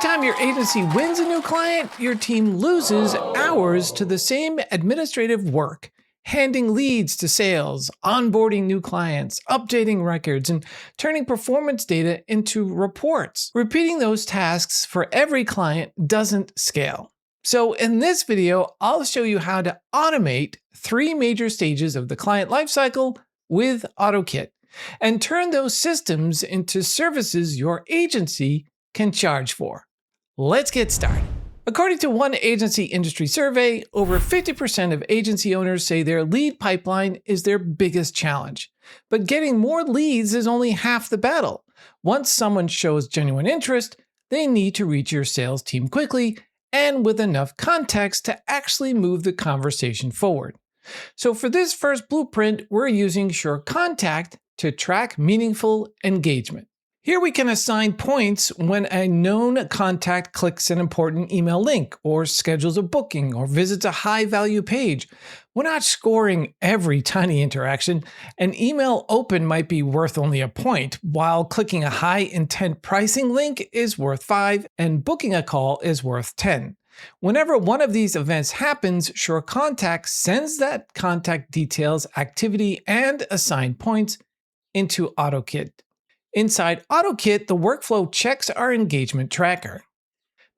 time your agency wins a new client, your team loses hours to the same administrative work, handing leads to sales, onboarding new clients, updating records, and turning performance data into reports. Repeating those tasks for every client doesn't scale. So in this video, I'll show you how to automate 3 major stages of the client lifecycle with OttoKit and turn those systems into services your agency can charge for. Let's get started. According to one agency industry survey, over 50% of agency owners say their lead pipeline is their biggest challenge. But getting more leads is only half the battle. Once someone shows genuine interest, they need to reach your sales team quickly and with enough context to actually move the conversation forward. So for this first blueprint, we're using SureContact to track meaningful engagement. Here we can assign points when a known contact clicks an important email link or schedules a booking or visits a high-value page. We're not scoring every tiny interaction. An email open might be worth only a point, while clicking a high-intent pricing link is worth 5 and booking a call is worth 10. Whenever one of these events happens, SureContact sends that contact details, activity, and assigned points into OttoKit. Inside OttoKit, the workflow checks our engagement tracker.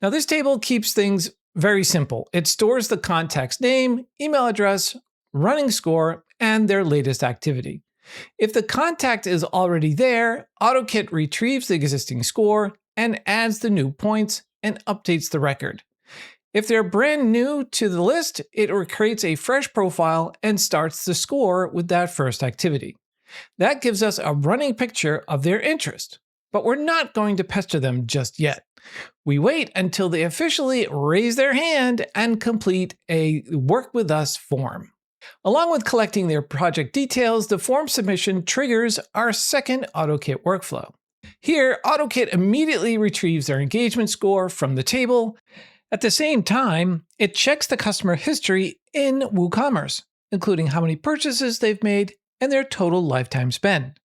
Now, this table keeps things very simple. It stores the contact's name, email address, running score, and their latest activity. If the contact is already there, OttoKit retrieves the existing score and adds the new points and updates the record. If they're brand new to the list, it creates a fresh profile and starts the score with that first activity. That gives us a running picture of their interest, but we're not going to pester them just yet. We wait until they officially raise their hand and complete a Work With Us form. Along with collecting their project details, the form submission triggers our second OttoKit workflow. Here, OttoKit immediately retrieves their engagement score from the table. At the same time, it checks the customer history in WooCommerce, including how many purchases they've made and their total lifetime spend.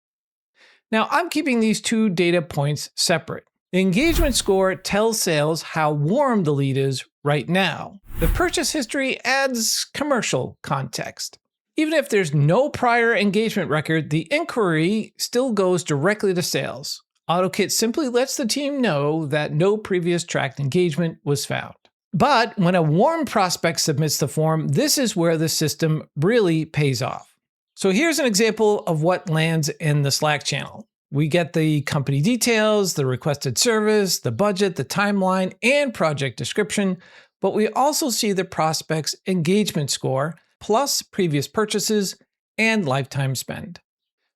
Now, I'm keeping these 2 data points separate. The engagement score tells sales how warm the lead is right now. The purchase history adds commercial context. Even if there's no prior engagement record, the inquiry still goes directly to sales. OttoKit simply lets the team know that no previous tracked engagement was found. But when a warm prospect submits the form, this is where the system really pays off. So here's an example of what lands in the Slack channel. We get the company details, the requested service, the budget, the timeline, and project description, but we also see the prospect's engagement score, plus previous purchases and lifetime spend.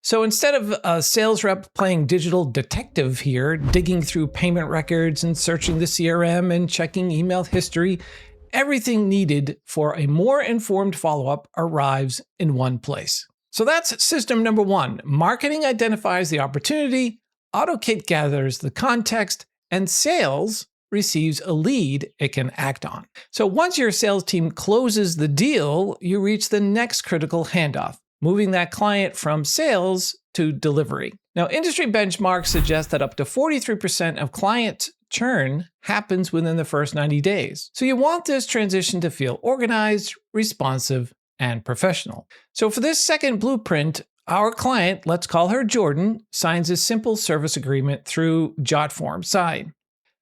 So instead of a sales rep playing digital detective here, digging through payment records and searching the CRM and checking email history, everything needed for a more informed follow-up arrives in one place. So that's system number 1. Marketing identifies the opportunity, OttoKit gathers the context, and sales receives a lead it can act on. So once your sales team closes the deal, you reach the next critical handoff, moving that client from sales to delivery. Now, industry benchmarks suggest that up to 43% of client churn happens within the first 90 days. So you want this transition to feel organized, responsive, and professional. So for this second blueprint, our client, let's call her Jordan, signs a simple service agreement through Jotform sign.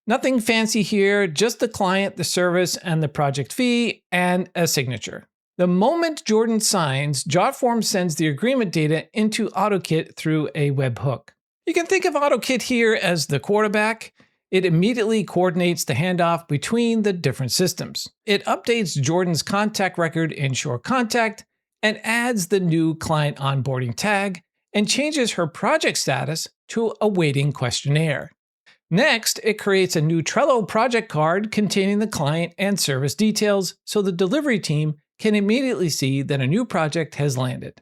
Nothing fancy here, just the client, the service, and the project fee, and a signature. The moment Jordan signs, Jotform sends the agreement data into OttoKit through a webhook. You can think of OttoKit here as the quarterback. It immediately coordinates the handoff between the different systems. It updates Jordan's contact record in SureContact and adds the new client onboarding tag and changes her project status to a waiting questionnaire. Next, it creates a new Trello project card containing the client and service details so the delivery team can immediately see that a new project has landed.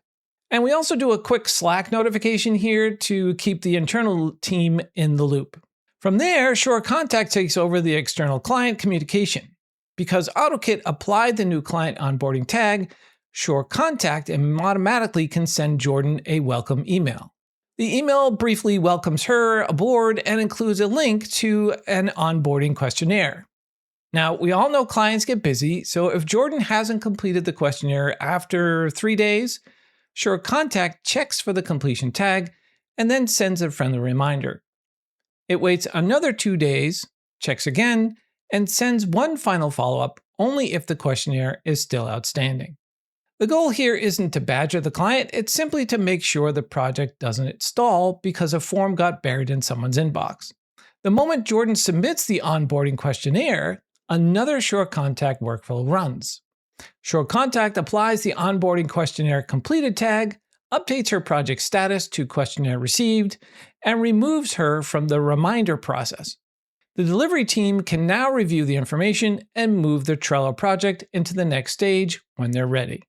And we also do a quick Slack notification here to keep the internal team in the loop. From there, SureContact takes over the external client communication. Because OttoKit applied the new client onboarding tag, SureContact automatically can send Jordan a welcome email. The email briefly welcomes her aboard and includes a link to an onboarding questionnaire. Now, we all know clients get busy, so if Jordan hasn't completed the questionnaire after 3 days, SureContact checks for the completion tag and then sends a friendly reminder. It waits another 2 days, checks again, and sends one final follow-up only if the questionnaire is still outstanding. The goal here isn't to badger the client, it's simply to make sure the project doesn't stall because a form got buried in someone's inbox. The moment Jordan submits the onboarding questionnaire, another SureContact workflow runs. SureContact applies the onboarding questionnaire completed tag, updates her project status to questionnaire received, and removes her from the reminder process. The delivery team can now review the information and move the Trello project into the next stage when they're ready.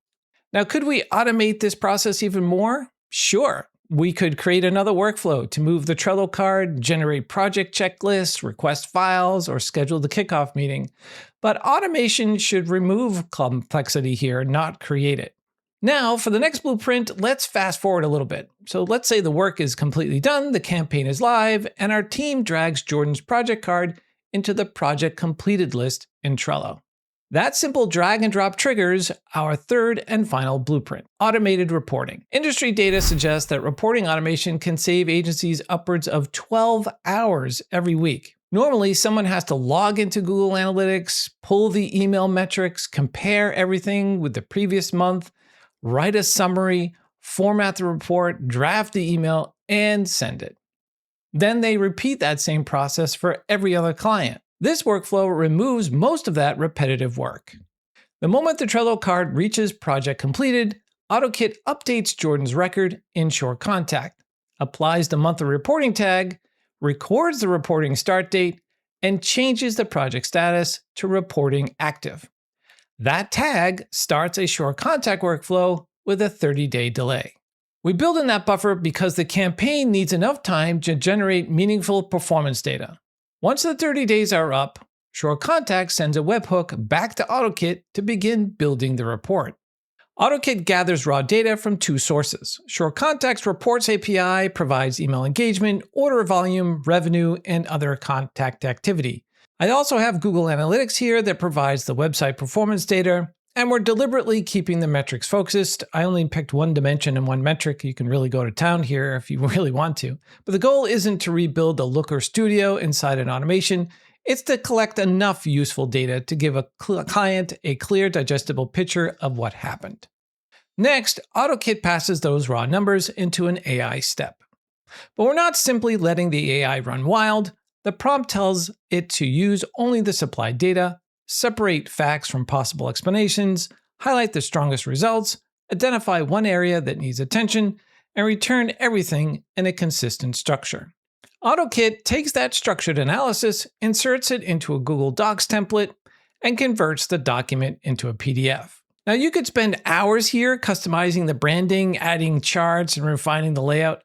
Now, could we automate this process even more? Sure. We could create another workflow to move the Trello card, generate project checklists, request files, or schedule the kickoff meeting. But automation should remove complexity here, not create it. Now, for the next blueprint, let's fast forward a little bit. So let's say the work is completely done, the campaign is live, and our team drags Jordan's project card into the project completed list in Trello. That simple drag and drop triggers our third and final blueprint, automated reporting. Industry data suggests that reporting automation can save agencies upwards of 12 hours every week. Normally, someone has to log into Google Analytics, pull the email metrics, compare everything with the previous month, write a summary, format the report, draft the email, and send it. Then they repeat that same process for every other client. This workflow removes most of that repetitive work. The moment the Trello card reaches project completed, OttoKit updates Jordan's record in SureContact, applies the monthly reporting tag, records the reporting start date, and changes the project status to reporting active. That tag starts a SureContact workflow with a 30-day delay. We build in that buffer because the campaign needs enough time to generate meaningful performance data. Once the 30 days are up, SureContact sends a webhook back to OttoKit to begin building the report. OttoKit gathers raw data from two sources. SureContact's Reports API provides email engagement, order volume, revenue, and other contact activity. I also have Google Analytics here that provides the website performance data, and we're deliberately keeping the metrics focused. I only picked one dimension and one metric. You can really go to town here if you really want to. But the goal isn't to rebuild a Looker studio inside an automation. It's to collect enough useful data to give a client a clear, digestible picture of what happened. Next, OttoKit passes those raw numbers into an AI step. But we're not simply letting the AI run wild. The prompt tells it to use only the supplied data, separate facts from possible explanations, highlight the strongest results, identify one area that needs attention, and return everything in a consistent structure. OttoKit takes that structured analysis, inserts it into a Google Docs template, and converts the document into a PDF. Now, you could spend hours here customizing the branding, adding charts, and refining the layout,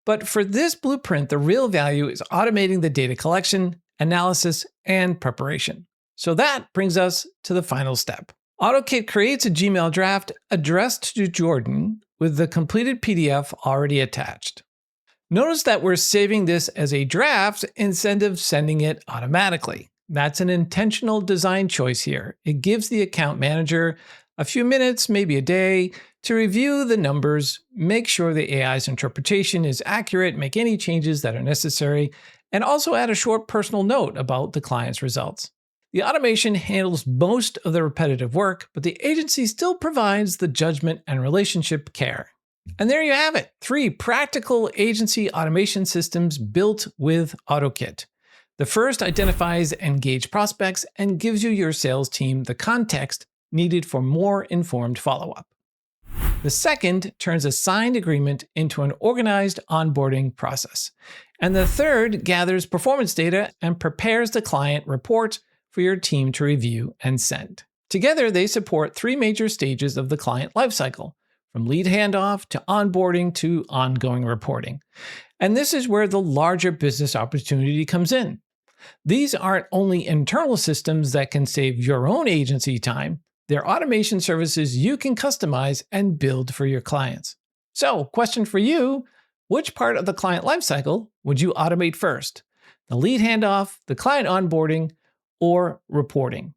but for this blueprint, the real value is automating the data collection, analysis, and preparation. So that brings us to the final step. OttoKit creates a Gmail draft addressed to Jordan with the completed PDF already attached. Notice that we're saving this as a draft instead of sending it automatically. That's an intentional design choice here. It gives the account manager a few minutes, maybe a day, to review the numbers, make sure the AI's interpretation is accurate, make any changes that are necessary, and also add a short personal note about the client's results. The automation handles most of the repetitive work, but the agency still provides the judgment and relationship care. And there you have it, 3 practical agency automation systems built with OttoKit. The first identifies engaged prospects and gives you your sales team the context needed for more informed follow-up. The second turns a signed agreement into an organized onboarding process. And the third gathers performance data and prepares the client report for your team to review and send. Together, they support 3 major stages of the client lifecycle, from lead handoff to onboarding to ongoing reporting. And this is where the larger business opportunity comes in. These aren't only internal systems that can save your own agency time, they're automation services you can customize and build for your clients. So, question for you, Which part of the client lifecycle would you automate first? The lead handoff, the client onboarding, or reporting?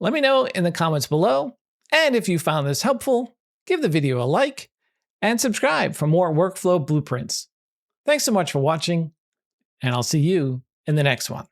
Let me know in the comments below. And if you found this helpful, give the video a like and subscribe for more workflow blueprints. Thanks so much for watching, and I'll see you in the next one.